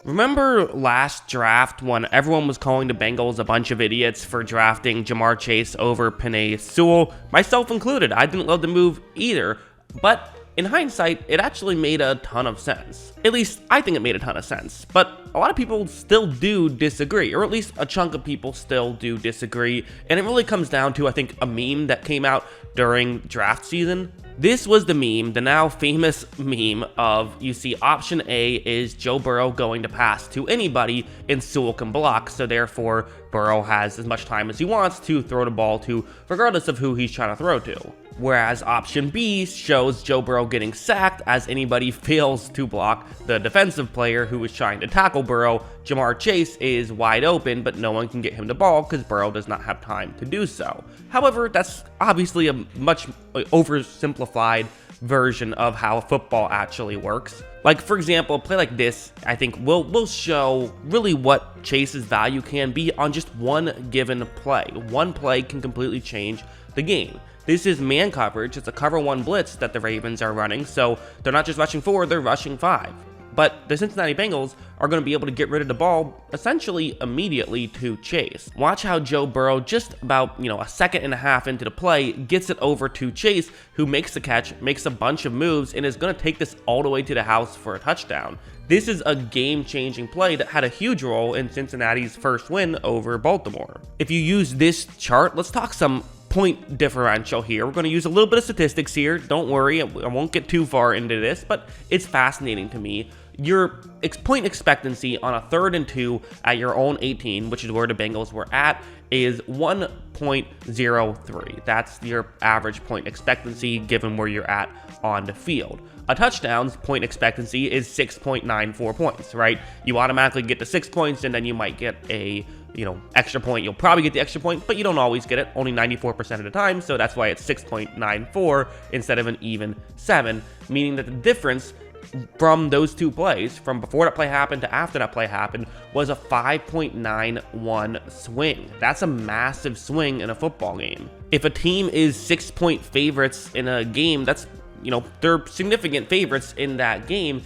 Remember last draft when everyone was calling the Bengals a bunch of idiots for drafting Jamar Chase over Penei Sewell? Myself included. I didn't love the move either, but in hindsight, it actually made a ton of sense. At least, I think it made a ton of sense. But a lot of people still do disagree, or at least a chunk of people still do disagree. And it really comes down to, I think, a meme that came out during draft season. This was the meme, the now famous meme of, you see, option A is Joe Burrow going to pass to anybody and Sewell can block, so therefore Burrow has as much time as he wants to throw the ball to, regardless of who he's trying to throw to. Whereas option B shows Joe Burrow getting sacked as anybody fails to block the defensive player who is trying to tackle Burrow. Jamar Chase is wide open, but no one can get him the ball because Burrow does not have time to do so. However, that's obviously a much oversimplified version of how football actually works. Like, for example, a play like this, I think, will show really what Chase's value can be on just one given play. One play can completely change the game. This is man coverage. It's a cover one blitz that the Ravens are running, so they're not just rushing 4, they're rushing 5. But the Cincinnati Bengals are going to be able to get rid of the ball essentially immediately to Chase. Watch how Joe Burrow, just about, a second and a half into the play, gets it over to Chase, who makes the catch, makes a bunch of moves, and is going to take this all the way to the house for a touchdown. This is a game-changing play that had a huge role in Cincinnati's first win over Baltimore. If you use this chart, let's talk some point differential here. We're going to use a little bit of statistics here. Don't worry, I won't get too far into this, but it's fascinating to me. Your point expectancy on a 3rd and 2 at your own 18, which is where the Bengals were at, is 1.03. That's your average point expectancy given where you're at on the field. A touchdown's point expectancy is 6.94 points, right? You automatically get to 6 points, and then you might get a extra point. You'll probably get the extra point, but you don't always get it, only 94% of the time, so that's why it's 6.94 instead of an even 7, meaning that the difference from those two plays, from before that play happened to after that play happened, was a 5.91 swing. That's a massive swing in a football game. If a team is 6-point favorites in a game, that's, they're significant favorites in that game.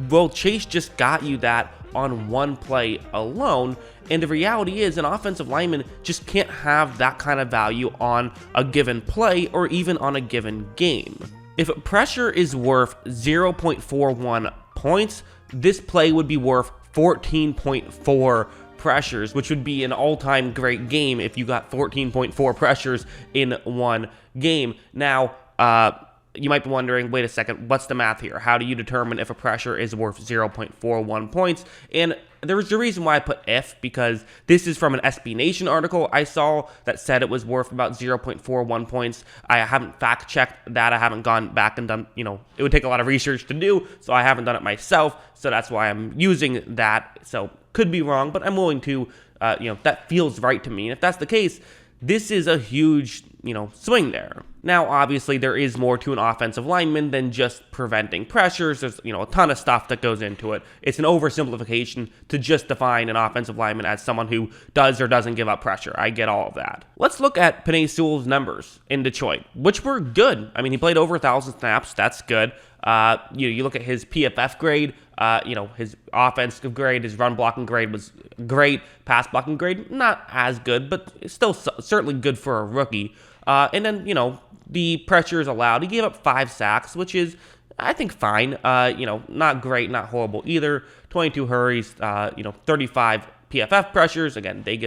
Well, Chase just got you that on one play alone, and the reality is an offensive lineman just can't have that kind of value on a given play or even on a given game. If pressure is worth 0.41 points, this play would be worth 14.4 pressures, which would be an all-time great game if you got 14.4 pressures in one game. Now, you might be wondering, wait a second, what's the math here? How do you determine if a pressure is worth 0.41 points? And there was a reason why I put if, because this is from an SB Nation article I saw that said it was worth about 0.41 points. I haven't fact-checked that. I haven't gone back and done, it would take a lot of research to do, so I haven't done it myself, so that's why I'm using that. So, could be wrong, but I'm willing to, that feels right to me. And if that's the case, this is a huge, swing there. Now, obviously, there is more to an offensive lineman than just preventing pressures. There's, a ton of stuff that goes into it. It's an oversimplification to just define an offensive lineman as someone who does or doesn't give up pressure. I get all of that. Let's look at Penei Sewell's numbers in Detroit, which were good. I mean, he played over 1,000 snaps. That's good. You look at his PFF grade, his offensive grade, his run blocking grade was great. Pass blocking grade, not as good, but still certainly good for a rookie. And then, the pressures allowed. He gave up 5 sacks, which is, I think, fine. Not great, not horrible either. 22 hurries, 35 PFF pressures. Again, they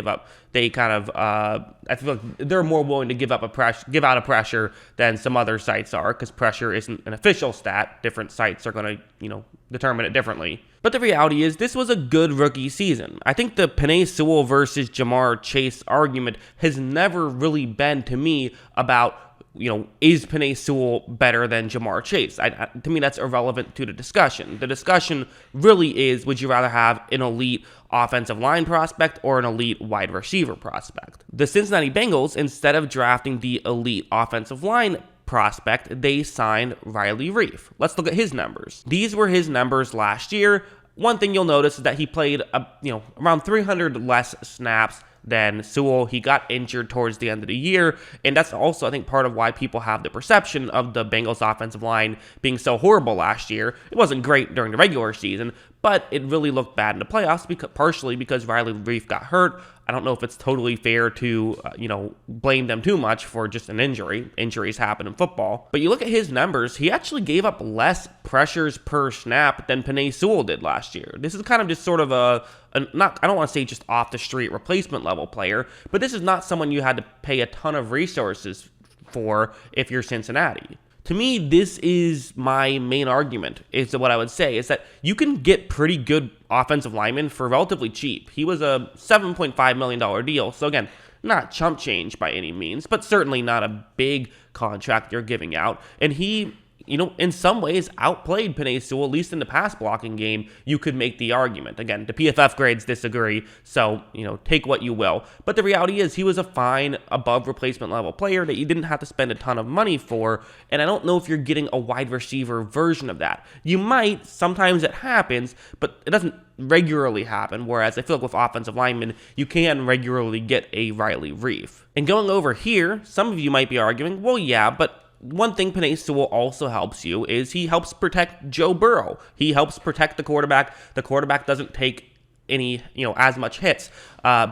kind of, I feel like they're more willing to give out a pressure than some other sites are, because pressure isn't an official stat. Different sites are going to, determine it differently. But the reality is, this was a good rookie season. I think the Penei Sewell versus Jamar Chase argument has never really been, to me, about, is Penei Sewell better than Jamar Chase? To me, that's irrelevant to the discussion. The discussion really is, would you rather have an elite offensive line prospect or an elite wide receiver prospect? The Cincinnati Bengals, instead of drafting the elite offensive line prospect, they signed Riley Reef. Let's look at his numbers. These were his numbers last year. One thing you'll notice is that he played, around 300 less snaps than Sewell. He got injured towards the end of the year, and that's also, I think, part of why people have the perception of the Bengals offensive line being so horrible last year. It wasn't great during the regular season, but it really looked bad in the playoffs, partially because Riley Reef got hurt. I don't know if it's totally fair to, blame them too much for just an injury. Injuries happen in football. But you look at his numbers, he actually gave up less pressures per snap than Penei Sewell did last year. This is kind of just sort of I don't want to say just off the street replacement level player, but this is not someone you had to pay a ton of resources for if you're Cincinnati. To me, this is my main argument, is what I would say, is that you can get pretty good offensive linemen for relatively cheap. He was a $7.5 million deal, so again, not chump change by any means, but certainly not a big contract you're giving out. And he, in some ways outplayed Penei Sewell, at least in the pass blocking game. You could make the argument. Again, the PFF grades disagree, so, take what you will. But the reality is he was a fine, above replacement level player that you didn't have to spend a ton of money for, and I don't know if you're getting a wide receiver version of that. You might, sometimes it happens, but it doesn't regularly happen, whereas I feel like with offensive linemen, you can regularly get a Riley Reef. And going over here, some of you might be arguing, well, yeah, but one thing Penei Sewell also helps you is he helps protect Joe Burrow. He helps protect the quarterback. The quarterback doesn't take any, as much hits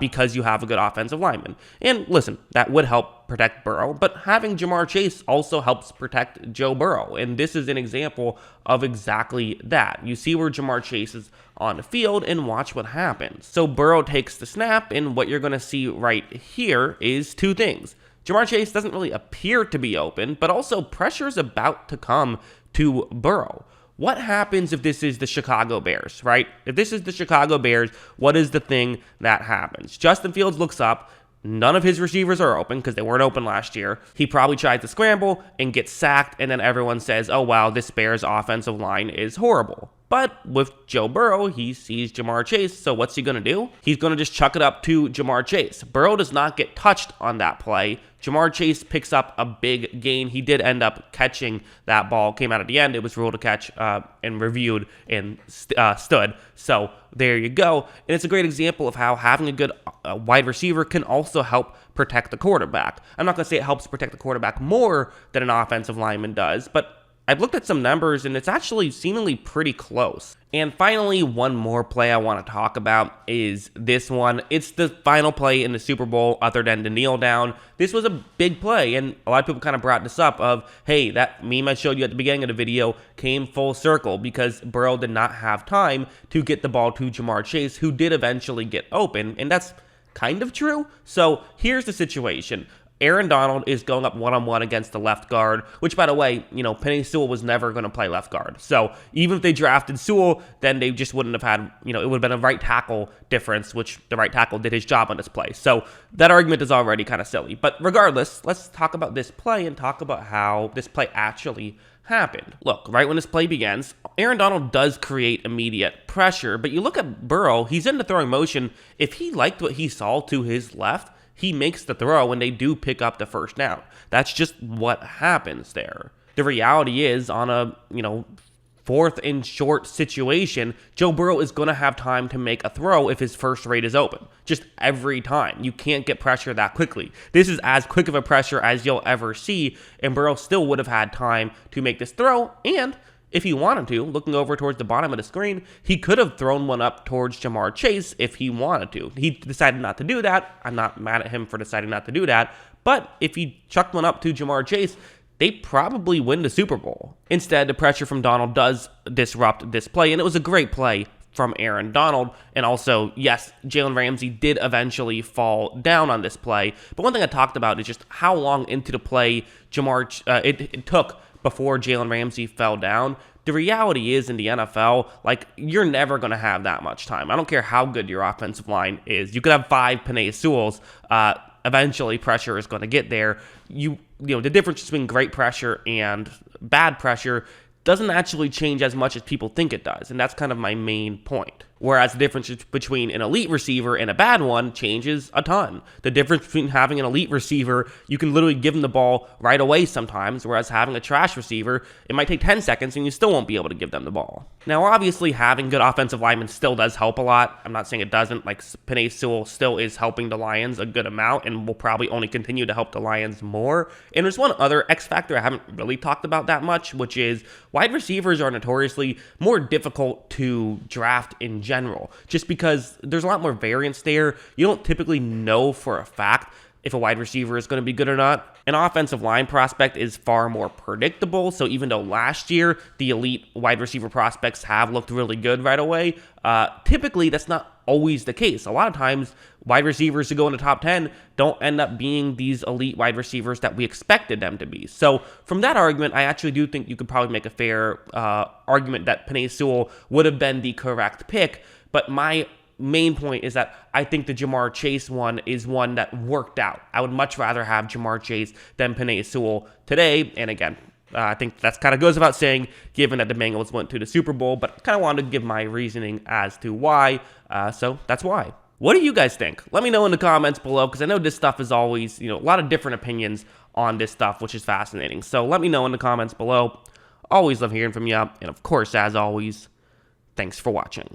because you have a good offensive lineman. And listen, that would help protect Burrow, but having Ja'Marr Chase also helps protect Joe Burrow. And this is an example of exactly that. You see where Ja'Marr Chase is on the field and watch what happens. So Burrow takes the snap, and what you're going to see right here is two things. Ja'Marr Chase doesn't really appear to be open, but also pressure is about to come to Burrow. What happens if this is the Chicago Bears, right? If this is the Chicago Bears, what is the thing that happens? Justin Fields looks up. None of his receivers are open because they weren't open last year. He probably tries to scramble and gets sacked, and then everyone says, oh, wow, this Bears offensive line is horrible. But with Joe Burrow, he sees Ja'Marr Chase, so what's he going to do? He's going to just chuck it up to Ja'Marr Chase. Burrow does not get touched on that play. Ja'Marr Chase picks up a big gain. He did end up catching that ball, came out at the end. It was ruled a catch and reviewed and stood. So there you go. And it's a great example of how having a good wide receiver can also help protect the quarterback. I'm not going to say it helps protect the quarterback more than an offensive lineman does, but I've looked at some numbers, and it's actually seemingly pretty close. And finally, one more play I want to talk about is this one. It's the final play in the Super Bowl other than the kneel down. This was a big play, and a lot of people kind of brought this up of, hey, that meme I showed you at the beginning of the video came full circle because Burrow did not have time to get the ball to Ja'Marr Chase, who did eventually get open, and that's kind of true. So here's the situation. Aaron Donald is going up one-on-one against the left guard, which, by the way, Penei Sewell was never going to play left guard. So even if they drafted Sewell, then they just wouldn't have had, it would have been a right tackle difference, which the right tackle did his job on this play. So that argument is already kind of silly. But regardless, let's talk about this play and talk about how this play actually happened. Look, right when this play begins, Aaron Donald does create immediate pressure, but you look at Burrow, he's in the throwing motion. If he liked what he saw to his left, he makes the throw and they do pick up the first down. That's just what happens there. The reality is, on a, fourth and short situation, Joe Burrow is going to have time to make a throw if his first read is open. Just every time. You can't get pressure that quickly. This is as quick of a pressure as you'll ever see, and Burrow still would have had time to make this throw, and if he wanted to, looking over towards the bottom of the screen, he could have thrown one up towards Ja'Marr Chase if he wanted to. He decided not to do that. I'm not mad at him for deciding not to do that. But if he chucked one up to Ja'Marr Chase, they probably win the Super Bowl. Instead, the pressure from Donald does disrupt this play, and it was a great play from Aaron Donald. And also, yes, Jalen Ramsey did eventually fall down on this play. But one thing I talked about is just how long into the play it took before Jalen Ramsey fell down. The reality is, in the NFL, you're never going to have that much time. I don't care how good your offensive line is. You could have 5 Penei Sewells. Eventually, pressure is going to get there. The difference between great pressure and bad pressure, doesn't actually change as much as people think it does, and that's kind of my main point. Whereas the difference between an elite receiver and a bad one changes a ton. The difference between having an elite receiver, you can literally give them the ball right away sometimes, whereas having a trash receiver, it might take 10 seconds and you still won't be able to give them the ball. Now, obviously, having good offensive linemen still does help a lot. I'm not saying it doesn't. Like, Penei Sewell still is helping the Lions a good amount and will probably only continue to help the Lions more. And there's one other X factor I haven't really talked about that much, which is wide receivers are notoriously more difficult to draft in general, just because there's a lot more variance there. You don't typically know for a fact if a wide receiver is going to be good or not. An offensive line prospect is far more predictable, so even though last year the elite wide receiver prospects have looked really good right away, typically that's not always the case. A lot of times, wide receivers who go in the top 10 don't end up being these elite wide receivers that we expected them to be. So from that argument, I actually do think you could probably make a fair argument that Penei Sewell would have been the correct pick, but my main point is that I think the Ja'Marr Chase one is one that worked out. I would much rather have Ja'Marr Chase than Penei Sewell today. And again, I think that kind of goes without saying, given that the Bengals went to the Super Bowl, but kind of wanted to give my reasoning as to why. So that's why. What do you guys think? Let me know in the comments below, because I know this stuff is always, a lot of different opinions on this stuff, which is fascinating. So let me know in the comments below. Always love hearing from you. And of course, as always, thanks for watching.